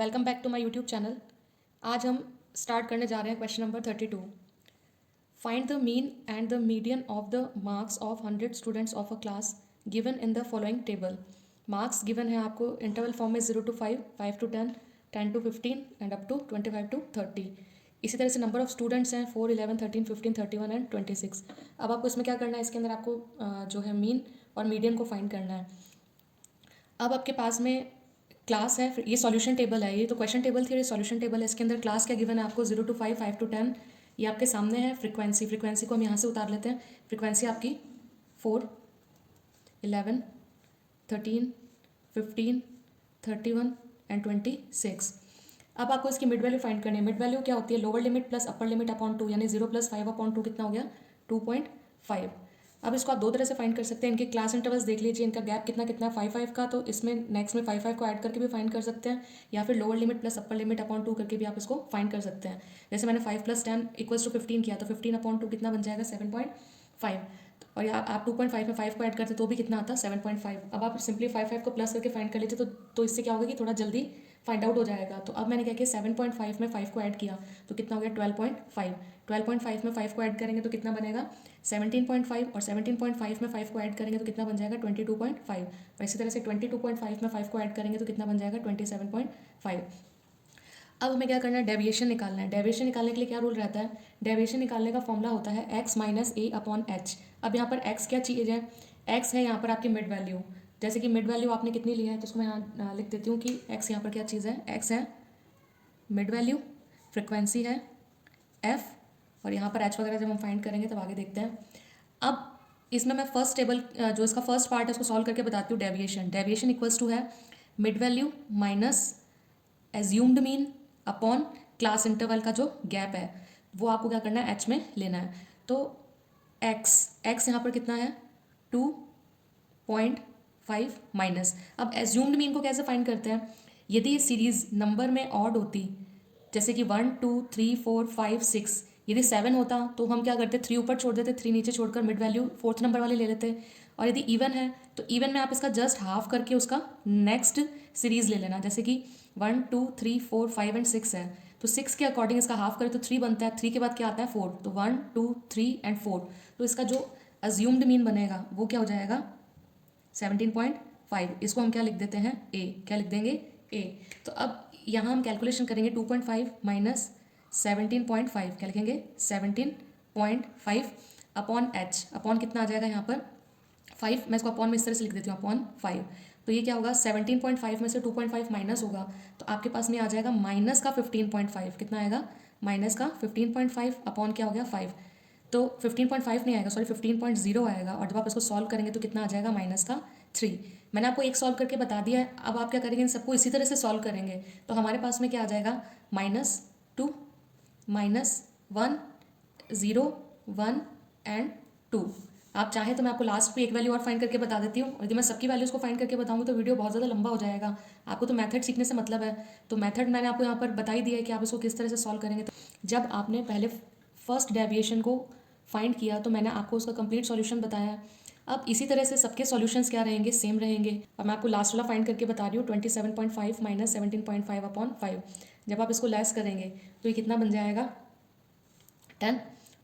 Welcome back to my YouTube channel. आज हम start करने जा रहे हैं question number 32। Find the mean and the median of the marks of 100 students of a class given in the following table. Marks given है आपको interval form में 0 to 5, 5 to 10, 10 to 15 and up to 25 to 30। इसी तरह से number of students हैं 4, 11, 13, 15, 31 and 26। अब आपको इसमें क्या करना है, इसके अंदर आपको जो है मीन और मीडियन को फाइंड करना है। अब आपके पास में क्लास है, फिर ये सॉल्यूशन टेबल है, ये तो क्वेश्चन टेबल थी और ये सॉल्यूशन टेबल है। इसके अंदर क्लास क्या गिवन है आपको 0 to 5, 5 to 10, ये आपके सामने है। फ्रीक्वेंसी को हम यहाँ से उतार लेते हैं। फ्रीक्वेंसी आपकी 4, 11, 13, 15, 31 एंड 26। अब आपको इसकी मिड वैल्यू फाइंड करनी है। मिड वैल्यू क्या होती है, lower limit plus upper limit upon 2, यानी 0 + 5 अपॉन 2 कितना हो गया 2.5। अब इसको आप दो तरह से फाइंड कर सकते हैं। इनके क्लास इंटरवल्स देख लीजिए, इनका गैप कितना कितना 5 का, तो इसमें नेक्स्ट में 5 को ऐड करके भी फाइंड कर सकते हैं, या फिर lower limit plus upper limit upon 2 करके भी आप इसको फाइंड कर सकते हैं। जैसे मैंने 5 + 10 = 15 किया, तो 15 अपॉन 2 कितना बन जाएगा 7.5, और या आप 2.5 में 5 को ऐड करते तो भी कितना आता 7.5। अब आप सिंपली 5 को प्लस करके फाइंड कर लेते तो इससे क्या होगा कि थोड़ा जल्दी फाइंड आउट हो जाएगा। तो अब मैंने क्या किया, 7.5 में 5 को ऐड किया तो कितना हो गया 12.5। 12.5 में 5 को ऐड करेंगे तो कितना बनेगा 17.5, और 17.5 में 5 को ऐड करेंगे तो कितना बन जाएगा 22.5, और इसी तरह से 22.5 में 5 को ऐड करेंगे तो कितना बन जाएगा 27.5। अब हमें क्या करना है, डेविएशन निकालना है। डेविएशन निकालने के लिए क्या रूल रहता है, डेविएशन निकालने का फॉर्मूला होता है x - a/h। अब यहाँ पर x क्या चीज़ है, x है यहाँ पर आपकी मिड वैल्यू। जैसे कि मिड वैल्यू आपने कितनी ली है, तो उसको मैं यहाँ लिख देती हूँ कि x यहाँ पर क्या चीज़ है, x है मिड वैल्यू, फ्रिक्वेंसी है f, और यहाँ पर h वगैरह जब हम फाइंड करेंगे तब आगे देखते हैं। अब इसमें मैं फर्स्ट टेबल जो इसका फर्स्ट पार्ट है उसको सॉल्व करके बताती हूँ। डेविएशन, डेविएशन इक्वल्स टू है mid value minus assumed mean upon class interval का जो गैप है वो आपको क्या करना है, h में लेना है। तो x यहाँ पर कितना है 2.5 माइनस। अब एज्यूम्ड मीन को कैसे फाइंड करते हैं, यदि ये सीरीज नंबर में ऑड होती, जैसे कि 1, 2, 3, 4, 5, 6, यदि 7 होता तो हम क्या करते 3 ऊपर छोड़ देते, 3 नीचे छोड़कर मिड वैल्यू 4th नंबर वाली ले लेते। और यदि इवन है तो इवन में आप इसका जस्ट हाफ करके उसका नेक्स्ट सीरीज ले लेना। जैसे कि 1, 2, 3, 4, 5 एंड 6 है, तो 6 के अकॉर्डिंग इसका हाफ करें तो 3 बनता है। 3 के बाद क्या आता है 4, तो 1, 2, 3 एंड 4, तो इसका जो अज्यूम्ड मीन बनेगा वो क्या हो जाएगा 17.5। इसको हम क्या लिख देते हैं a, क्या लिख देंगे a। तो अब यहाँ हम कैलकुलेशन करेंगे 2.5 माइनस 17.5, क्या लिखेंगे 17.5 अपॉन h। अपॉन कितना आ जाएगा यहाँ पर 5, मैं इसको अपॉन में इस तरह से लिख देती हूँ अपॉन 5। तो ये क्या होगा 17.5 में से 2.5 माइनस होगा तो आपके पास में आ जाएगा माइनस का 15.5। कितना आएगा माइनस का 15.5 अपॉन क्या हो गया 5, तो 15.5 नहीं आएगा, सॉरी 15.0 आएगा। और जब आप इसको सॉल्व करेंगे तो कितना आ जाएगा माइनस का 3। मैंने आपको एक सॉल्व करके बता दिया है। अब आप क्या करेंगे, इन सबको इसी तरह से सॉल्व करेंगे तो हमारे पास में क्या आ जाएगा -2, -1, 0, 1 एंड 2। आप चाहें तो मैं आपको लास्ट पे एक वैल्यू और फाइंड करके बता देती हूँ। यदि मैं सबकी वैल्यूज़ को फाइंड करके बताऊँगी तो वीडियो बहुत ज़्यादा लंबा हो जाएगा। आपको तो मेथड सीखने से मतलब है, तो मेथड मैंने आपको यहाँ पर बता ही दिया है कि आप इसको किस तरह से सॉल्व करेंगे। तो जब आपने पहले फर्स्ट डेविएशन को फाइंड किया तो मैंने आपको उसका कंप्लीट सॉल्यूशन बताया। अब इसी तरह से सबके सॉल्यूशंस क्या रहेंगे, सेम रहेंगे। और मैं आपको लास्ट वाला फाइंड करके बता रही हूँ 27.5 माइनस 17.5 अपॉन 5। जब आप इसको लेस करेंगे तो ये कितना बन जाएगा 10,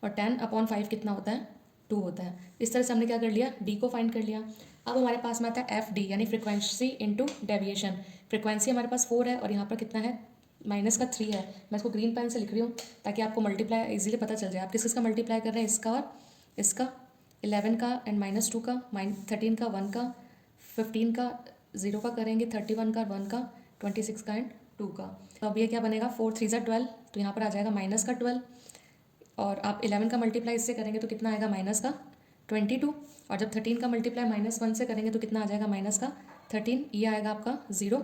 और 10 अपॉन 5 कितना होता है 2 होता है। इस तरह से हमने क्या कर लिया, डी को फाइंड कर लिया। अब हमारे पास में आता है एफ डी, यानी फ्रिक्वेंसी इंटू डेविएशन। फ्रिक्वेंसी हमारे पास 4 है और यहाँ पर कितना है माइनस का 3 है। मैं इसको ग्रीन पेन से लिख रही हूँ ताकि आपको मल्टीप्लाई इजीली पता चल जाए। आप किस किसका मल्टीप्लाई कर रहे हैं, इसका और इसका, 11 का एंड -2 का, 13 का 1 का, 15 का 0 का करेंगे, 31 का 1 का, 26 का एंड 2 का। तो अब ये क्या बनेगा 4 3 ज़ा 12, तो यहाँ पर आ जाएगा माइनस का 12। और आप 11 का मल्टीप्लाई इससे करेंगे तो कितना आएगा माइनस का 22। और जब 13 का मल्टीप्लाई -1 से करेंगे तो कितना आ जाएगा माइनस का 13, ये आएगा आपका 0।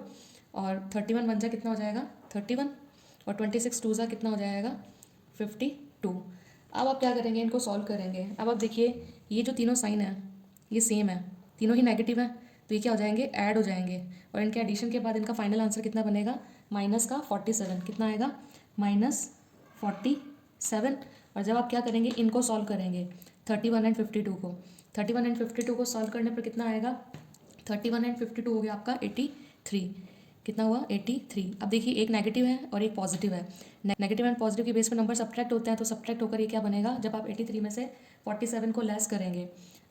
और 31 1 जा कितना हो जाएगा 31, और 26 2 जा कितना हो जाएगा 52। अब आप क्या करेंगे, इनको सॉल्व करेंगे। अब आप देखिए ये जो तीनों साइन है ये सेम है, तीनों ही नेगेटिव है, तो ये क्या हो जाएंगे ऐड हो जाएंगे। और इनके एडिशन के बाद इनका फाइनल आंसर कितना बनेगा माइनस का 47। कितना आएगा -47। और जब आप क्या करेंगे, इनको सॉल्व करेंगे 31 एंड 52 को। 31 एंड 52 को सॉल्व करने पर कितना आएगा 31 एंड 52 हो गया आपका 83। कितना हुआ 83। अब देखिए एक नेगेटिव है और एक पॉजिटिव है। नेगेटिव एंड पॉजिटिव के बेस पर नंबर सब्ट्रैक्ट होते हैं, तो सब्ट्रैक्ट होकर ये क्या बनेगा, जब आप 83 में से 47 को लेस करेंगे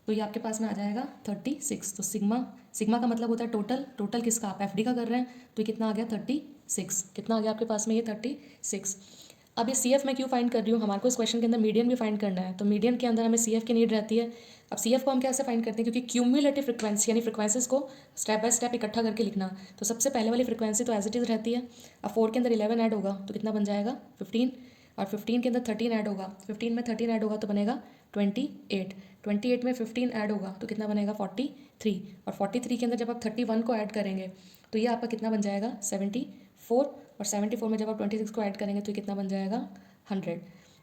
तो ये आपके पास में आ जाएगा 36। तो सिग्मा का मतलब होता है टोटल किसका, आप एफ डी का कर रहे हैं, तो ये कितना आ गया 36। कितना आ गया आपके पास में ये 36। अब ये सी एफ मैं क्यों फाइंड कर रही हूँ, हमारे को इस क्वेश्चन के अंदर मीडियन भी फाइंड करना है, तो मीडियन के अंदर हमें सी एफ की नीड रहती है। अब सी एफ को हम कैसे फाइंड करते हैं, क्योंकि क्यूमुलेटिव फ्रिक्वेंसी यानी फ्रिक्वेंसीज को स्टेप बाय स्टेप इकट्ठा करके लिखना, तो सबसे पहले वाली फ्रिक्वेंसी तो एज इट इज़ रहती है। अब 4 के अंदर 11 ऐड होगा तो कितना बन जाएगा 15, और 15 के अंदर 13 ऐड होगा, 15 में 13 ऐड होगा तो बनेगा 28, 28 में 15 ऐड होगा तो कितना बनेगा 43, और 43 के अंदर जब आप 31 को ऐड करेंगे तो ये आपका कितना बन जाएगा 74, और 74 में जब आप 26 को ऐड करेंगे तो ये कितना बन जाएगा 100।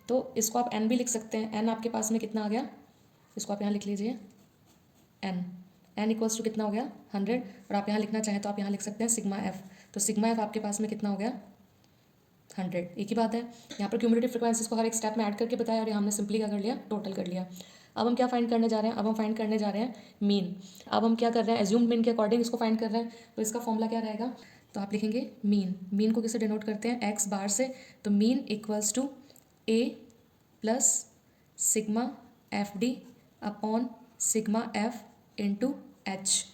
तो इसको आप n भी लिख सकते हैं, n आपके पास में कितना आ गया, इसको आप यहाँ लिख लीजिए n इक्वल्स टू कितना हो गया 100, और आप यहाँ लिखना चाहें तो आप यहाँ लिख सकते हैं सिग्मा एफ, तो सिग्मा एफ आपके पास में कितना हो गया 100। एक ही बात है, यहाँ पर क्यूमुलेटिव फ्रिक्वेंसीज को हर एक स्टेप में ऐड करके बताया और ये हमने सिंपली क्या कर लिया, टोटल कर लिया। अब हम क्या फाइंड करने जा रहे हैं, अब हम फाइंड करने जा रहे हैं मीन। अब हम क्या कर रहे हैं, एज्यूम्ड मीन के अकॉर्डिंग इसको फाइंड कर रहे हैं, तो इसका फॉर्मूला क्या रहेगा, तो आप लिखेंगे मीन को किससे डिनोट करते हैं, एक्स बार से, तो mean equals to a plus sigma f d upon sigma f into h.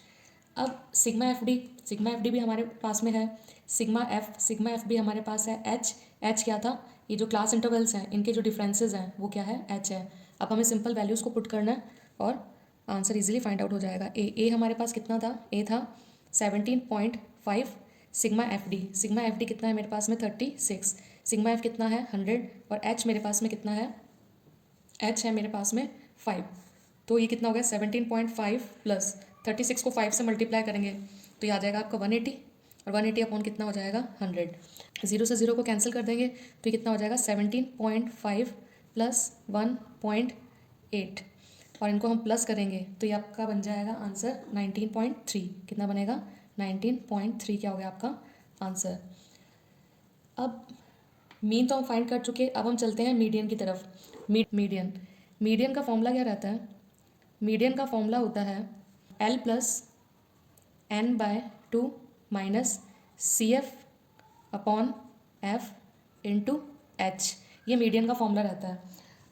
अब सिग्मा एफ डी भी हमारे पास में है, सिग्मा एफ भी हमारे पास है, एच क्या था, ये जो क्लास इंटरवल्स हैं इनके जो डिफरेंसेस हैं वो क्या है, एच है। अब हमें सिंपल वैल्यूज़ को पुट करना है और आंसर इजीली फाइंड आउट हो जाएगा। ए हमारे पास कितना था, ए था 17.5, सिग्मा एफ डी कितना है मेरे पास में 36, सिग्मा एफ कितना है 100, और एच मेरे पास में कितना है, एच है मेरे पास में 5, तो ये कितना हो गया 17.5 प्लस 36 को 5 से मल्टीप्लाई करेंगे तो ये आ जाएगा आपका 180, और 180 अपॉन कितना हो जाएगा 100, 0 से 0 को कैंसिल कर देंगे तो ये कितना हो जाएगा 17.5 प्लस 1.8, और इनको हम प्लस करेंगे तो ये आपका बन जाएगा आंसर 19.3। कितना बनेगा 19.3 क्या हो गया आपका आंसर। अब मीन तो हम फाइंड कर चुके, अब हम चलते हैं मीडियन की तरफ। मीडियन का फॉर्मूला क्या रहता है, मीडियन का फॉर्मूला होता है L plus n/2 minus c f upon f into h, ये मीडियन का फॉर्मूला रहता है।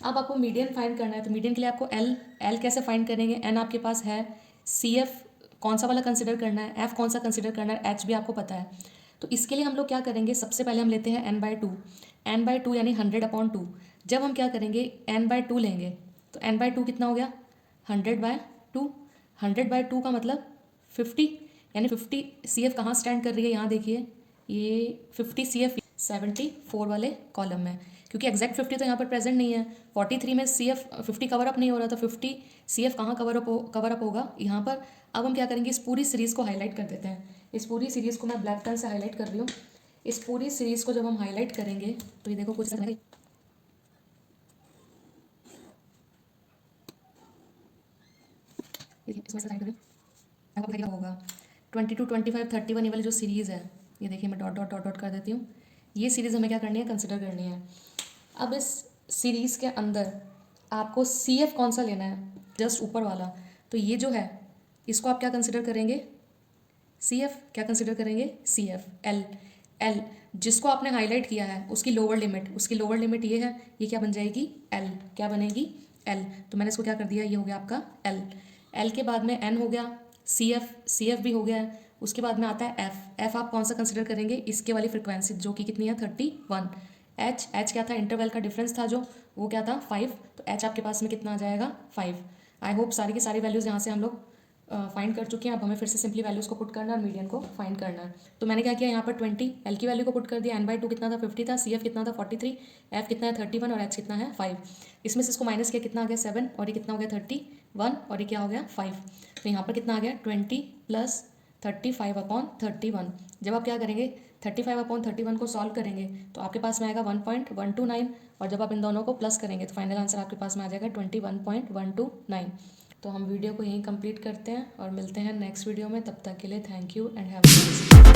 अब आपको मीडियन फाइंड करना है, तो मीडियन के लिए आपको L कैसे फाइंड करेंगे, n आपके पास है, सी एफ कौन सा वाला कंसिडर करना है, एफ कौन सा कंसिडर करना है, एच भी आपको पता है। तो इसके लिए हम लोग क्या करेंगे, सबसे पहले हम लेते हैं n/2 यानी 100/2। जब हम क्या करेंगे n/2 लेंगे तो n/2 कितना हो गया 100/2, 100/2 का मतलब 50, यानी 50 सी एफ कहाँ स्टैंड कर रही है, यहाँ देखिए ये 50 सी एफ 74 वाले कॉलम में, क्योंकि एग्जैक्ट 50 तो यहाँ पर प्रेजेंट नहीं है, 43 में सी एफ 50 कवर अप नहीं हो रहा, तो 50 सी एफ कहाँ कवर अप होगा यहाँ पर। अब हम क्या करेंगे, इस पूरी सीरीज़ को हाईलाइट कर देते हैं, इस पूरी सीरीज़ को मैं ब्लैक पेन से हाईलाइट कर रही हूँ। इस पूरी सीरीज़ को जब हम हाईलाइट करेंगे तो ये देखो कुछ इसमें से आपको होगा 22, 25, 31 ये वाली जो सीरीज़ है, ये देखिए मैं डॉट डॉट डॉट डॉट कर देती हूँ, ये सीरीज़ हमें क्या करनी है, कंसिडर करनी है। अब इस सीरीज़ के अंदर आपको सी एफ कौन सा लेना है, जस्ट ऊपर वाला, तो ये जो है इसको आप क्या कंसिडर करेंगे, सी एफ क्या कंसिडर करेंगे, सी एफ एल जिसको आपने हाईलाइट किया है उसकी लोअर लिमिट ये है, ये क्या बन जाएगी एल, क्या बनेगी एल, तो मैंने इसको क्या कर दिया, ये हो गया आपका एल के बाद में एन हो गया, सी एफ भी हो गया है, उसके बाद में आता है एफ आप कौन सा कंसिडर करेंगे, इसके वाली फ्रिक्वेंसी जो कि कितनी है 31। एच क्या था, इंटरवल का डिफरेंस था जो, वो क्या था 5, तो एच आपके पास में कितना आ जाएगा 5। आई होप सारी की सारी वैल्यूज़ यहाँ से हम लोग फाइंड कर चुके हैं। अब हमें फिर से सिंपली वैल्यूज़ को पुट करना है और मीडियन को फाइंड करना है। तो मैंने क्या किया, यहाँ पर 20 एल की वैल्यू को पुट कर दिया, n/2 कितना था 50 था, सी एफ कितना था 43, एफ कितना है 31 और एच कितना है 5। इसमें से इसको माइनस किया कितना आ गया 7, और ये कितना हो गया 31, और ये क्या हो गया 5। तो यहाँ पर कितना आ गया 20 प्लस 35/31। जब आप क्या करेंगे 35/31 को सॉल्व करेंगे तो आपके पास में आएगा 1.129, और जब आप इन दोनों को प्लस करेंगे तो फाइनल आंसर आपके पास में आ जाएगा 21.129। तो हम वीडियो को यहीं कंप्लीट करते हैं और मिलते हैं नेक्स्ट वीडियो में। तब तक के लिए thank you and have a nice day.